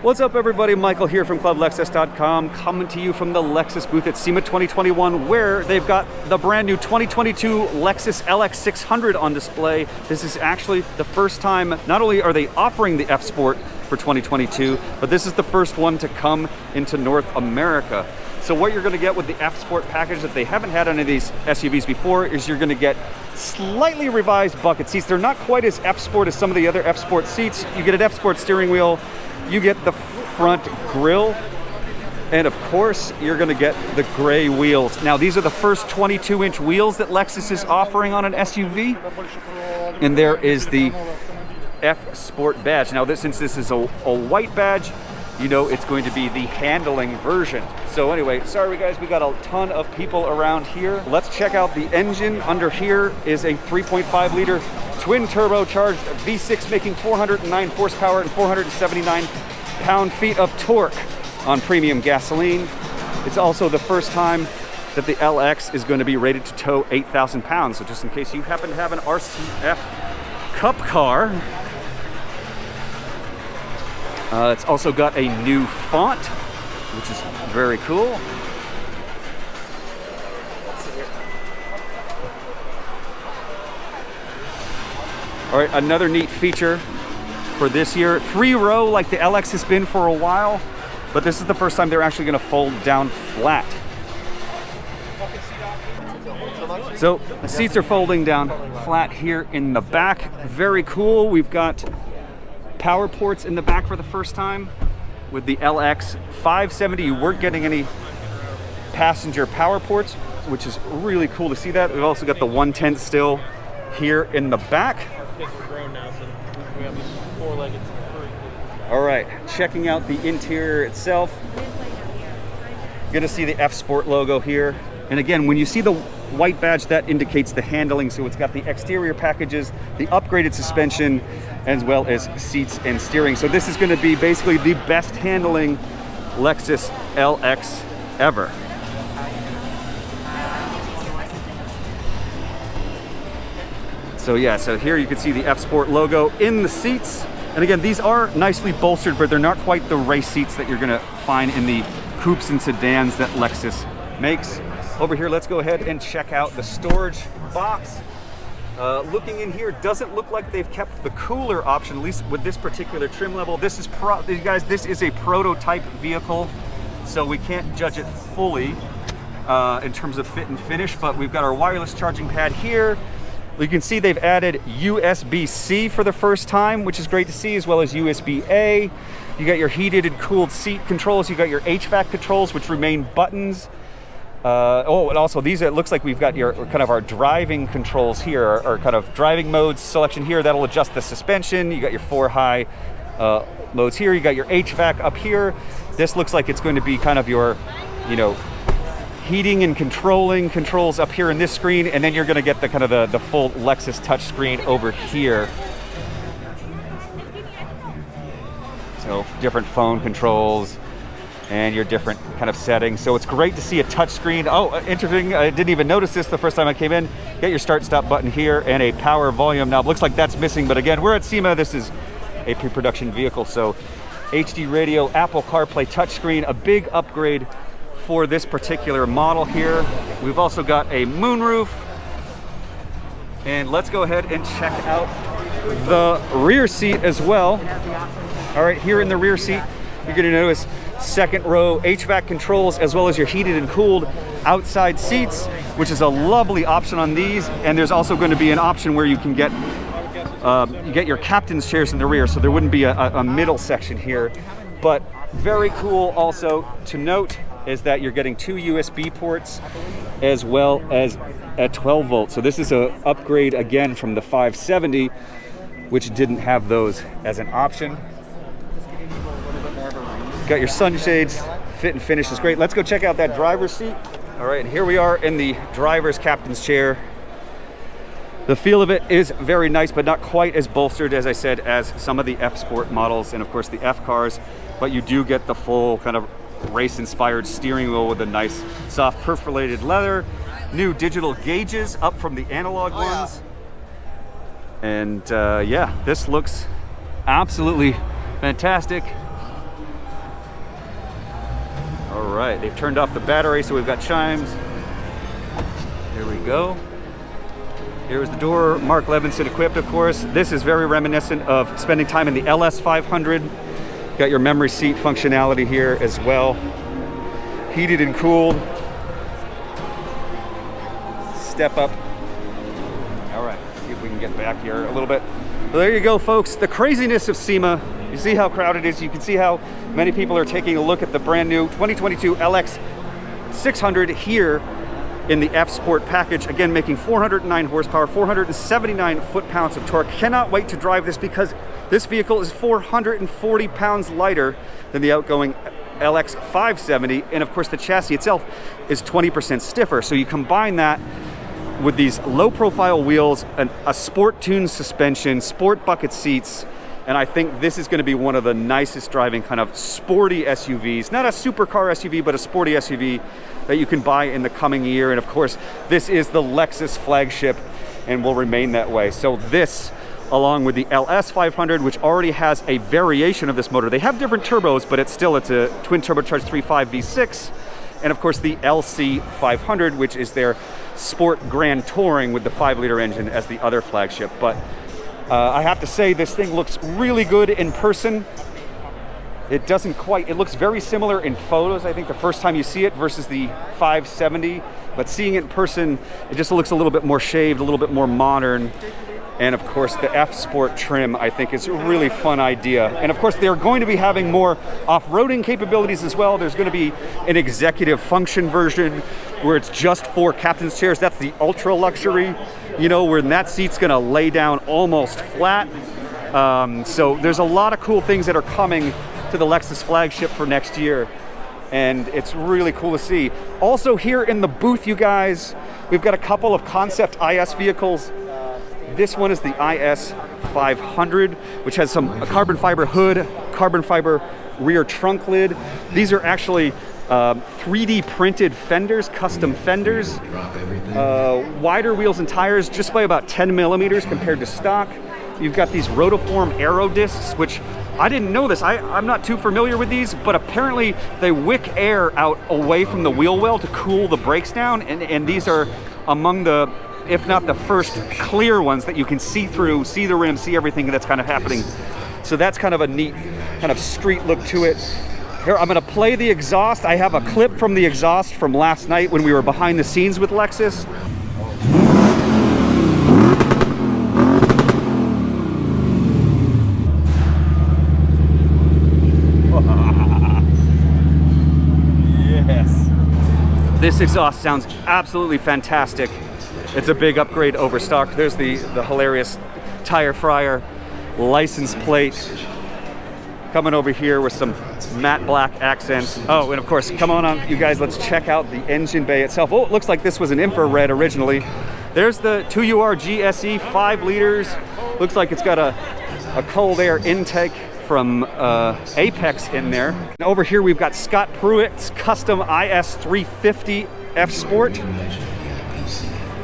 What's up, everybody? Michael here from ClubLexus.com, coming to you from the Lexus booth at SEMA 2021, where they've got the brand new 2022 Lexus LX 600 on display. This is actually the first time, not only are they offering the F Sport for 2022, but this is the first one to come into North America. So what you're going to get with the F Sport package that they haven't had any of these SUVs before is you're going to get slightly revised bucket seats. They're not quite as F Sport as some of the other F Sport seats. You get an F Sport steering wheel, you get the front grille, and of course you're going to get the gray wheels. Now these are the first 22-inch wheels that Lexus is offering on an SUV, and there is the F Sport badge. Now since this is a white badge, you know it's going to be the handling version. So anyway, sorry guys, we got a ton of people around here. Let's check out the engine. Under here is a 3.5 liter twin turbocharged V6 making 409 horsepower and 479 pound-feet of torque on premium gasoline. It's also the first time that the LX is going to be rated to tow 8,000 pounds. So just in case you happen to have an RCF Cup car, it's also got a new font, which is very cool. All right, another neat feature for this year, 3-row like the LX has been for a while, but this is the first time they're actually going to fold down flat. So the seats are folding down flat here in the back. Very cool. We've got power ports in the back for the first time. With the LX 570, you weren't getting any passenger power ports, which is really cool to see that. We've also got the 110 still here in the back. All right, checking out the interior itself. You're gonna see the F Sport logo here. And again, when you see the white badge, that indicates the handling. So it's got the exterior packages, the upgraded suspension, as well as seats and steering. So this is gonna be basically the best handling Lexus LX ever. So yeah, so here you can see the F Sport logo in the seats. And again, these are nicely bolstered, but they're not quite the race seats that you're gonna find in the coupes and sedans that Lexus makes. Over here, let's go ahead and check out the storage box. Looking in here, doesn't look like they've kept the cooler option, at least with this particular trim level. This is, guys, this is a prototype vehicle, so we can't judge it fully in terms of fit and finish, but we've got our wireless charging pad here. You can see they've added USB-C for the first time, which is great to see, as well as USB-A. You got your heated and cooled seat controls. You got your HVAC controls, which remain buttons. And also these, it looks like we've got your kind of our driving controls here, or kind of driving modes selection here. That'll adjust the suspension. You got your 4 high modes here. You got your HVAC up here. This looks like it's going to be kind of your, you know, heating and controlling controls up here in this screen, and then you're going to get the kind of the full Lexus touchscreen over here. So different phone controls and your different kind of settings. So it's great to see a touchscreen. Oh, interesting, I didn't even notice this the first time I came in. You got your start-stop button here and a power volume. Now it looks like that's missing, but again, we're at SEMA. This is a pre-production vehicle, so HD radio, Apple CarPlay touchscreen, a big upgrade for this particular model here. We've also got a moonroof. And let's go ahead and check out the rear seat as well. All right, here in the rear seat, you're gonna notice second row HVAC controls, as well as your heated and cooled outside seats, which is a lovely option on these. And there's also going to be an option where you can get you get your captain's chairs in the rear, so there wouldn't be a middle section here. But very cool also to note is that you're getting 2 USB ports as well as a 12 volt. So this is an upgrade again from the 570, which didn't have those as an option. Got your sunshades, fit and finish is great. Let's go check out that driver's seat. All right, and here we are in the driver's captain's chair. The feel of it is very nice, but not quite as bolstered, as I said, as some of the F Sport models and of course the F cars, but you do get the full kind of race-inspired steering wheel with a nice soft perforated leather, new digital gauges up from the analog ones. And yeah, this looks absolutely fantastic. right, they've turned off the battery, so we've got chimes. Here we go. Here's the door, Mark Levinson equipped, of course. This is very reminiscent of spending time in the LS 500. Got your memory seat functionality here as well. Heated and cooled. Step up. All right, see if we can get back here a little bit. Well, there you go, folks. The craziness of SEMA. You see how crowded it is. You can see how many people are taking a look at the brand new 2022 LX 600 here in the F Sport package. Again, making 409 horsepower, 479 foot-pounds of torque. Cannot wait to drive this because this vehicle is 440 pounds lighter than the outgoing LX 570. And of course, the chassis itself is 20% stiffer. So you combine that with these low-profile wheels, a sport-tuned suspension, sport bucket seats, and I think this is going to be one of the nicest driving kind of sporty SUVs. Not a supercar SUV, but a sporty SUV that you can buy in the coming year. And of course, this is the Lexus flagship and will remain that way. So this, along with the LS 500, which already has a variation of this motor. They have different turbos, but it's a twin turbocharged 3.5 V6. And of course the LC 500, which is their Sport Grand Touring with the 5-liter engine as the other flagship. But I have to say, this thing looks really good in person. It looks very similar in photos, I think, the first time you see it versus the 570. But seeing it in person, it just looks a little bit more shaved, a little bit more modern. And of course, the F Sport trim, I think, is a really fun idea. And of course, they're going to be having more off-roading capabilities as well. There's going to be an executive function version where it's just for captain's chairs. That's the ultra luxury, where that seat's going to lay down almost flat. So there's a lot of cool things that are coming to the Lexus flagship for next year. And it's really cool to see. Also here in the booth, you guys, we've got a couple of concept IS vehicles. This one is the IS 500, which has a carbon fiber hood, carbon fiber rear trunk lid. These are actually 3D printed fenders, custom fenders. Wider wheels and tires, just by about 10 millimeters compared to stock. You've got these rotiform aero discs, which I didn't know this. I'm not too familiar with these, but apparently they wick air out away from the wheel well to cool the brakes down. And these are among the, if not the first clear ones that you can see through, see the rim, see everything that's kind of happening. So that's kind of a neat kind of street look to it. Here, I'm gonna play the exhaust. I have a clip from the exhaust from last night when we were behind the scenes with Lexus. Yes. This exhaust sounds absolutely fantastic. It's a big upgrade over stock. There's the hilarious tire fryer license plate coming over here with some matte black accents. Oh, and of course, come on, you guys, let's check out the engine bay itself. Oh, it looks like this was an infrared originally. There's the 2UR GSE, 5 liters. Looks like it's got a cold air intake from Apex in there. And over here, we've got Scott Pruett's custom IS 350 F Sport.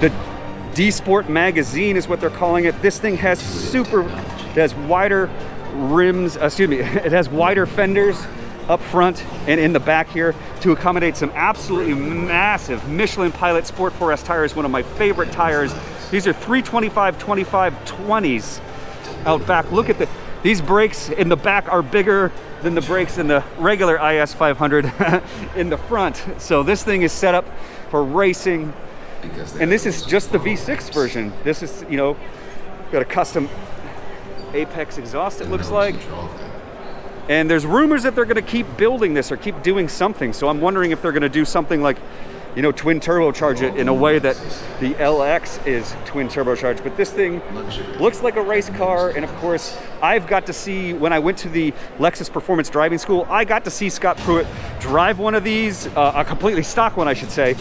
The DSPORT magazine is what they're calling it. This thing has wider rims, it has wider fenders up front and in the back here to accommodate some absolutely massive Michelin Pilot Sport 4S tires, one of my favorite tires. These are 325/25/20s out back. Look at these brakes in the back are bigger than the brakes in the regular IS 500 in the front. So this thing is set up for racing. And this is just the V6 version. This is, got a custom Apex exhaust, it looks like. And there's rumors that they're going to keep building this or keep doing something. So I'm wondering if they're going to do something like, twin turbocharge it in a way that the LX is twin turbocharged. But this thing looks like a race car. And of course, I've got to see, when I went to the Lexus Performance Driving School, I got to see Scott Pruett drive one of these, a completely stock one, I should say,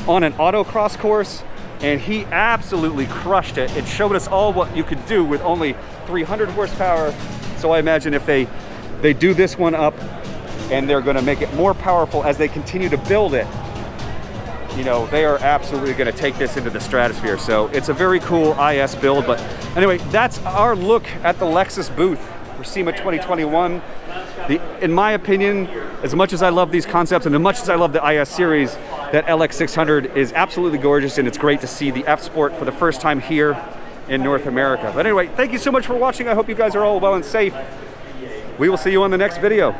on an autocross course, and he absolutely crushed it. It showed us all what you could do with only 300 horsepower. So I imagine if they do this one up and they're going to make it more powerful as they continue to build it, they are absolutely going to take this into the stratosphere. So it's a very cool IS build. But anyway, that's our look at the Lexus booth for SEMA 2021. In my opinion, as much as I love these concepts and as much as I love the IS series, that LX600 is absolutely gorgeous, and it's great to see the F-Sport for the first time here in North America. But anyway, thank you so much for watching. I hope you guys are all well and safe. We will see you on the next video.